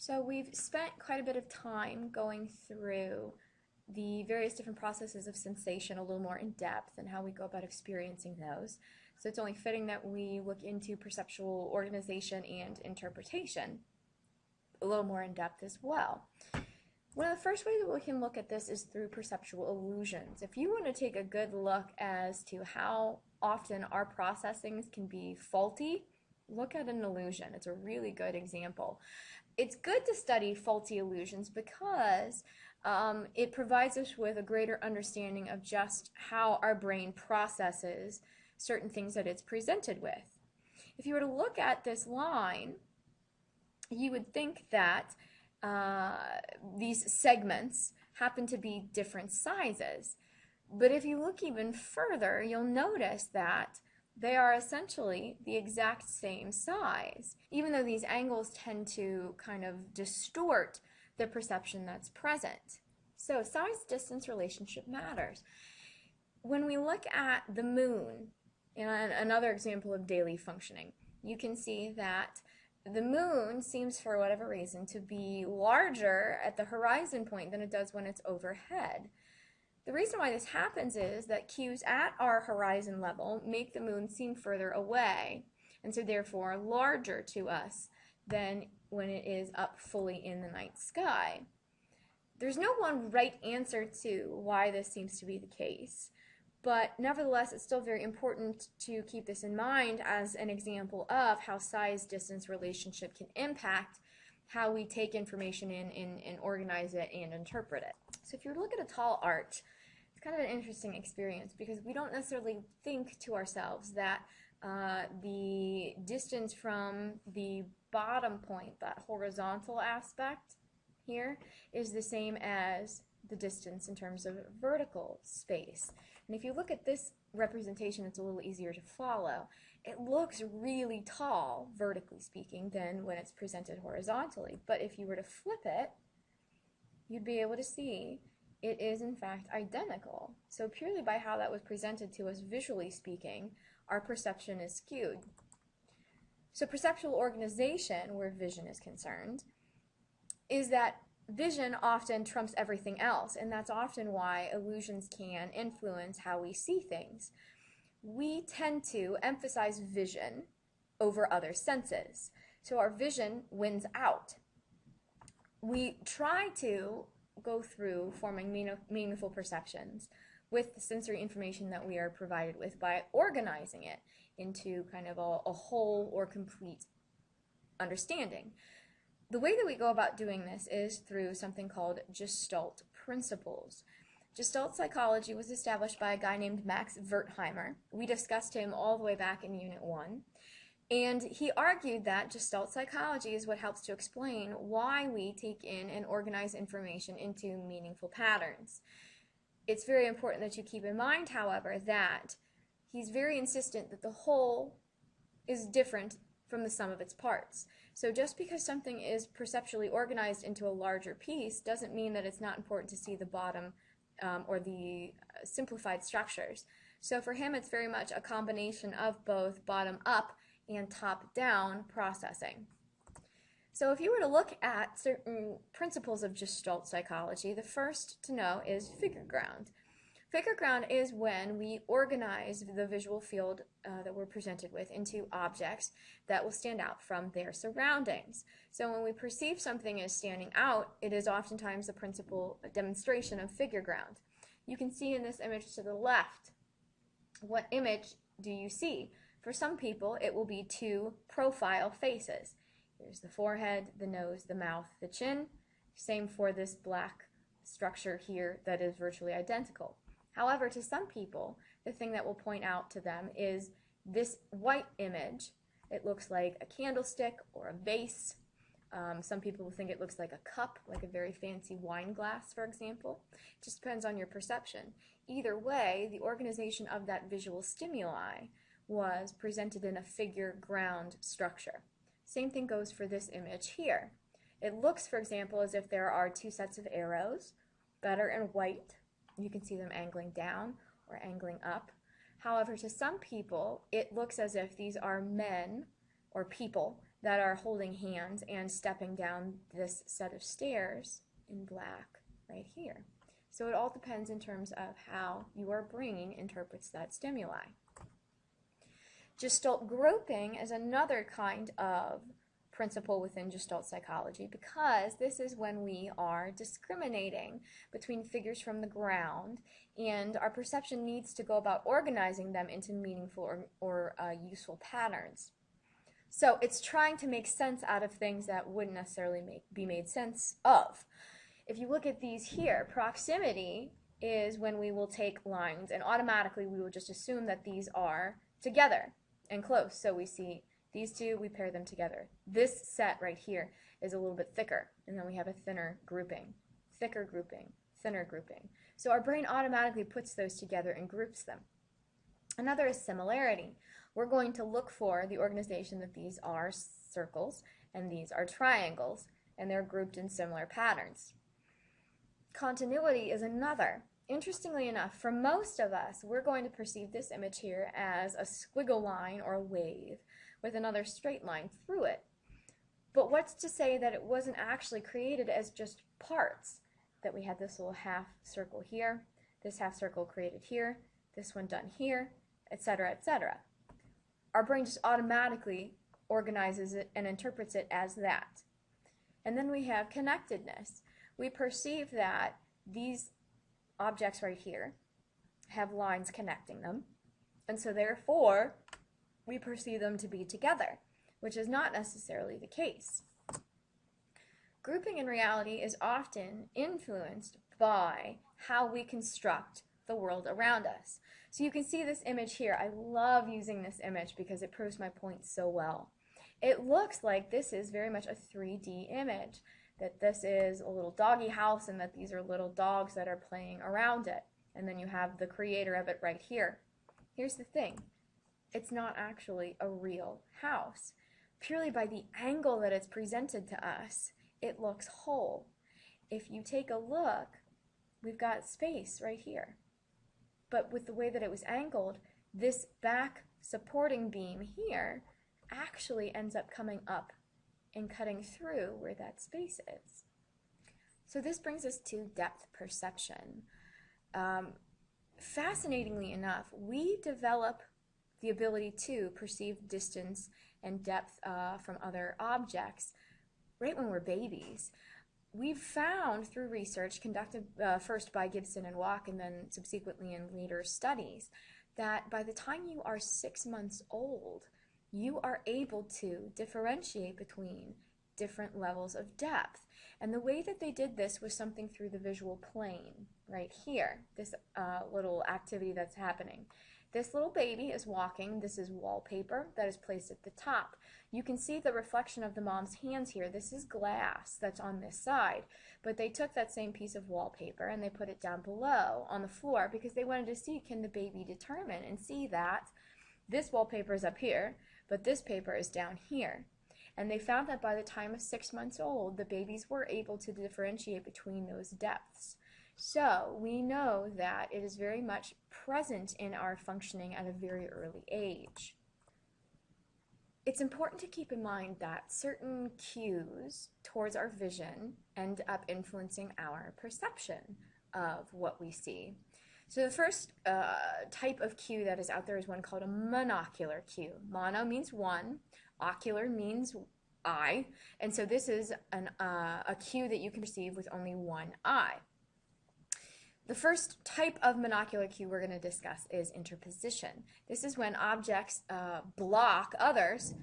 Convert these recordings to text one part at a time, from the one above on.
So we've spent quite a bit of time going through the various different processes of sensation a little more in depth and how we go about experiencing those. So it's only fitting that we look into perceptual organization and interpretation a little more in depth as well. One of the first ways that we can look at this is through perceptual illusions. If you want to take a good look as to how often our processings can be faulty, look at an illusion. It's a really good example. It's good to study faulty illusions because it provides us with a greater understanding of just how our brain processes certain things that it's presented with. If you were to look at this line, you would think that these segments happen to be different sizes. But if you look even further, you'll notice that they are essentially the exact same size, even though these angles tend to kind of distort the perception that's present. So size-distance relationship matters. When we look at the moon, another example of daily functioning, you can see that the moon seems, for whatever reason, to be larger at the horizon point than it does when it's overhead. The reason why this happens is that cues at our horizon level make the moon seem further away, and so therefore larger to us than when it is up fully in the night sky. There's no one right answer to why this seems to be the case, but nevertheless it's still very important to keep this in mind as an example of how size-distance relationship can impact how we take information in and organize it and interpret it. So if you look at a tall arch, it's kind of an interesting experience because we don't necessarily think to ourselves that the distance from the bottom point, that horizontal aspect here, is the same as the distance in terms of vertical space. And if you look at this representation, it's a little easier to follow. It looks really tall, vertically speaking, than when it's presented horizontally. But if you were to flip it, you'd be able to see it is in fact identical. So purely by how that was presented to us visually speaking, our perception is skewed. So perceptual organization, where vision is concerned, is that vision often trumps everything else, and that's often why illusions can influence how we see things. We tend to emphasize vision over other senses, so our vision wins out. We try to go through forming meaningful perceptions with the sensory information that we are provided with by organizing it into kind of a whole or complete understanding. The way that we go about doing this is through something called Gestalt principles. Gestalt psychology was established by a guy named Max Wertheimer. We discussed him all the way back in Unit 1. And he argued that Gestalt psychology is what helps to explain why we take in and organize information into meaningful patterns. It's very important that you keep in mind, however, that he's very insistent that the whole is different from the sum of its parts. So just because something is perceptually organized into a larger piece doesn't mean that it's not important to see the bottom or the simplified structures. So for him, it's very much a combination of both bottom-up and top-down processing. So if you were to look at certain principles of Gestalt psychology, the first to know is figure ground. Figure ground is when we organize the visual field that we're presented with into objects that will stand out from their surroundings. So when we perceive something as standing out, it is oftentimes a principal demonstration of figure ground. You can see in this image to the left, what image do you see? For some people, it will be two profile faces. Here's the forehead, the nose, the mouth, the chin. Same for this black structure here that is virtually identical. However, to some people, the thing that will point out to them is this white image. It looks like a candlestick or a vase. Some people will think it looks like a cup, like a very fancy wine glass, for example. It just depends on your perception. Either way, the organization of that visual stimuli was presented in a figure ground structure. Same thing goes for this image here. It looks, for example, as if there are two sets of arrows that are in white. You can see them angling down or angling up. However, to some people, it looks as if these are men or people that are holding hands and stepping down this set of stairs in black right here. So it all depends in terms of how your brain interprets that stimuli. Gestalt grouping is another kind of principle within Gestalt psychology, because this is when we are discriminating between figures from the ground, and our perception needs to go about organizing them into meaningful or useful patterns. So it's trying to make sense out of things that wouldn't necessarily be made sense of. If you look at these here, proximity is when we will take lines and automatically we will just assume that these are together and close. So we see these two, we pair them together. This set right here is a little bit thicker, and then we have a thinner grouping, thicker grouping, thinner grouping. So our brain automatically puts those together and groups them. Another is similarity. We're going to look for the organization that these are circles and these are triangles, and they're grouped in similar patterns. Continuity is another. Interestingly enough, for most of us, we're going to perceive this image here as a squiggle line or a wave with another straight line through it. But what's to say that it wasn't actually created as just parts? That we had this little half circle here, this half circle created here, this one done here, etc., etc. Our brain just automatically organizes it and interprets it as that. And then we have connectedness. We perceive that these objects right here have lines connecting them, and so therefore we perceive them to be together, which is not necessarily the case. Grouping in reality is often influenced by how we construct the world around us. So you can see this image here. I love using this image because it proves my point so well. It looks like this is very much a 3D image, that this is a little doggy house and that these are little dogs that are playing around it. And then you have the creator of it right here. Here's the thing. It's not actually a real house. Purely by the angle that it's presented to us, it looks whole. If you take a look, we've got space right here. But with the way that it was angled, this back supporting beam here actually ends up coming up and cutting through where that space is. So this brings us to depth perception. Fascinatingly enough, we develop the ability to perceive distance and depth from other objects right when we're babies. We've found through research conducted first by Gibson and Walk and then subsequently in later studies that by the time you are 6 months old, you are able to differentiate between different levels of depth. And the way that they did this was something through the visual plane right here, this little activity that's happening. This little baby is walking. This is wallpaper that is placed at the top. You can see the reflection of the mom's hands here. This is glass that's on this side, but they took that same piece of wallpaper and they put it down below on the floor because they wanted to see, can the baby determine and see that this wallpaper is up here, but this paper is down here. And they found that by the time of 6 months old, the babies were able to differentiate between those depths. So we know that it is very much present in our functioning at a very early age. It's important to keep in mind that certain cues towards our vision end up influencing our perception of what we see. So the first type of cue that is out there is one called a monocular cue. Mono means one, ocular means eye, and so this is a cue that you can perceive with only one eye. The first type of monocular cue we're going to discuss is interposition. This is when objects block others,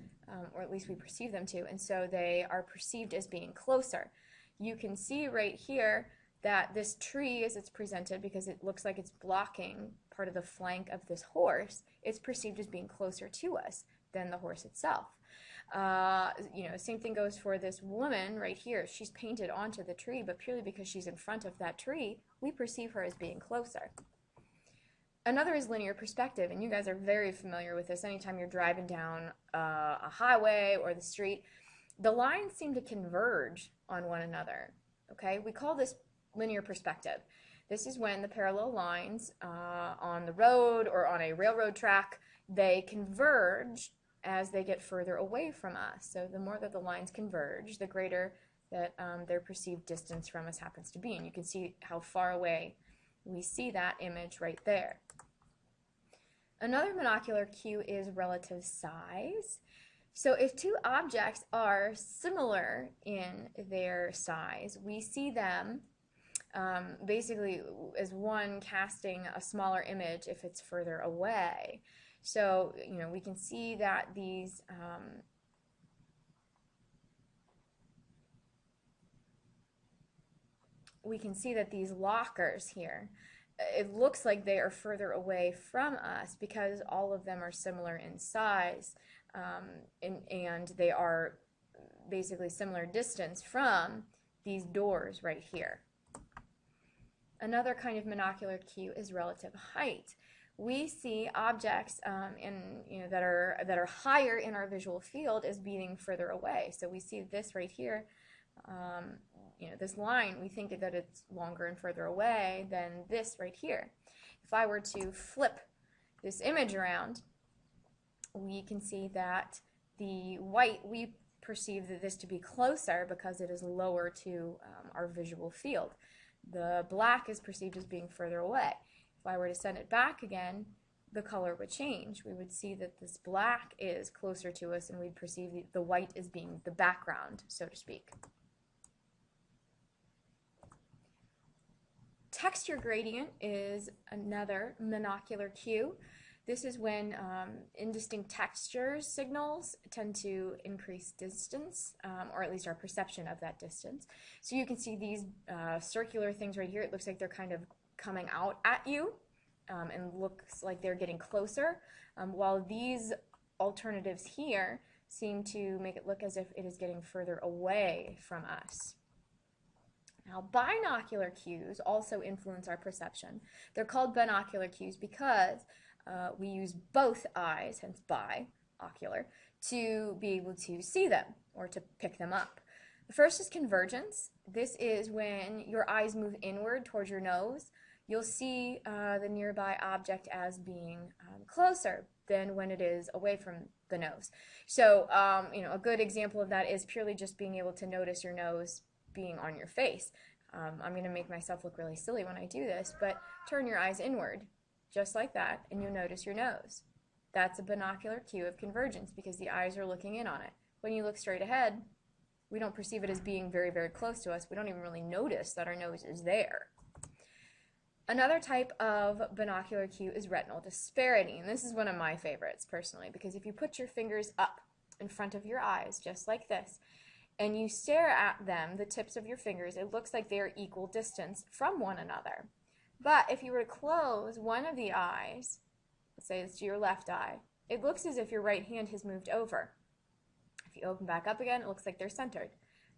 or at least we perceive them to, and so they are perceived as being closer. You can see right here that this tree, as it's presented, because it looks like it's blocking part of the flank of this horse, it's perceived as being closer to us than the horse itself. Same thing goes for this woman right here. She's painted onto the tree, but purely because she's in front of that tree, we perceive her as being closer. Another is linear perspective, and you guys are very familiar with this. Anytime you're driving down a highway or the street, the lines seem to converge on one another. Okay, we call this linear perspective. This is when the parallel lines on the road or on a railroad track, they converge as they get further away from us. So the more that the lines converge, the greater that their perceived distance from us happens to be. And you can see how far away we see that image right there. Another binocular cue is relative size. So if two objects are similar in their size, we see them basically as one casting a smaller image if it's further away. So, we can see that these lockers here, it looks like they are further away from us because all of them are similar in size, and they are basically similar distance from these doors right here. Another kind of binocular cue is relative height. We see objects that are higher in our visual field as being further away. So we see this right here. This line, we think that it's longer and further away than this right here. If I were to flip this image around, we can see that the white, we perceive this to be closer because it is lower to our visual field. The black is perceived as being further away. If I were to send it back again, the color would change. We would see that this black is closer to us, and we'd perceive the white as being the background, so to speak. Texture gradient is another binocular cue. This is when indistinct texture signals tend to increase distance, or at least our perception of that distance. So you can see these circular things right here. It looks like they're kind of coming out at you and looks like they're getting closer, while these alternatives here seem to make it look as if it is getting further away from us. Now, binocular cues also influence our perception. They're called binocular cues because we use both eyes, hence bi-ocular, to be able to see them or to pick them up. The first is convergence. This is when your eyes move inward towards your nose. You'll see the nearby object as being closer than when it is away from the nose. So, a good example of that is purely just being able to notice your nose being on your face. I'm going to make myself look really silly when I do this, but turn your eyes inward, just like that, and you'll notice your nose. That's a binocular cue of convergence because the eyes are looking in on it. When you look straight ahead, we don't perceive it as being very, very close to us. We don't even really notice that our nose is there. Another type of binocular cue is retinal disparity, and this is one of my favorites personally, because if you put your fingers up in front of your eyes, just like this, and you stare at them, the tips of your fingers, it looks like they are equal distance from one another. But if you were to close one of the eyes, let's say it's your left eye, it looks as if your right hand has moved over. If you open back up again, it looks like they're centered.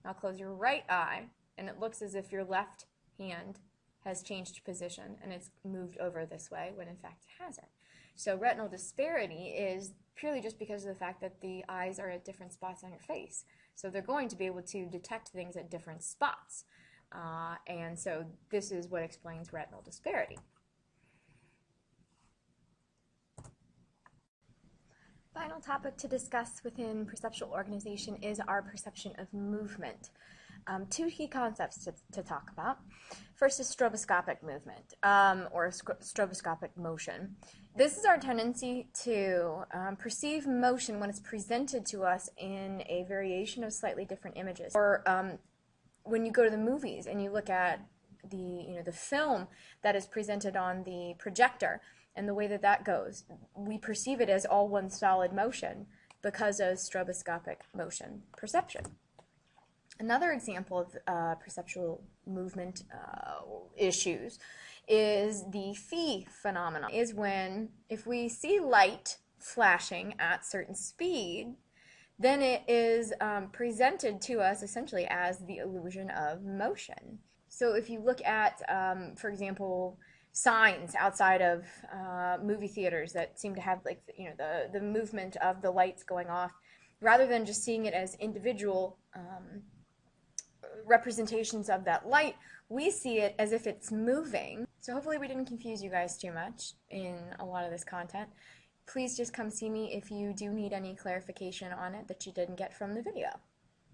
Now close your right eye, and it looks as if your left hand has changed position and it's moved over this way when in fact it hasn't. So retinal disparity is purely just because of the fact that the eyes are at different spots on your face. So they're going to be able to detect things at different spots. And so this is what explains retinal disparity. Final topic to discuss within perceptual organization is our perception of movement. Two key concepts to talk about. First is stroboscopic movement, or stroboscopic motion. This is our tendency to perceive motion when it's presented to us in a variation of slightly different images. Or when you go to the movies and you look at the film that is presented on the projector and the way that that goes, we perceive it as all one solid motion because of stroboscopic motion perception. Another example of perceptual movement issues is the phi phenomenon. Is when if we see light flashing at certain speed, then it is presented to us essentially as the illusion of motion. So if you look at, for example, signs outside of movie theaters that seem to have the movement of the lights going off, rather than just seeing it as individual representations of that light, we see it as if it's moving. So hopefully we didn't confuse you guys too much in a lot of this content. please just come see me if you do need any clarification on it that you didn't get from the video.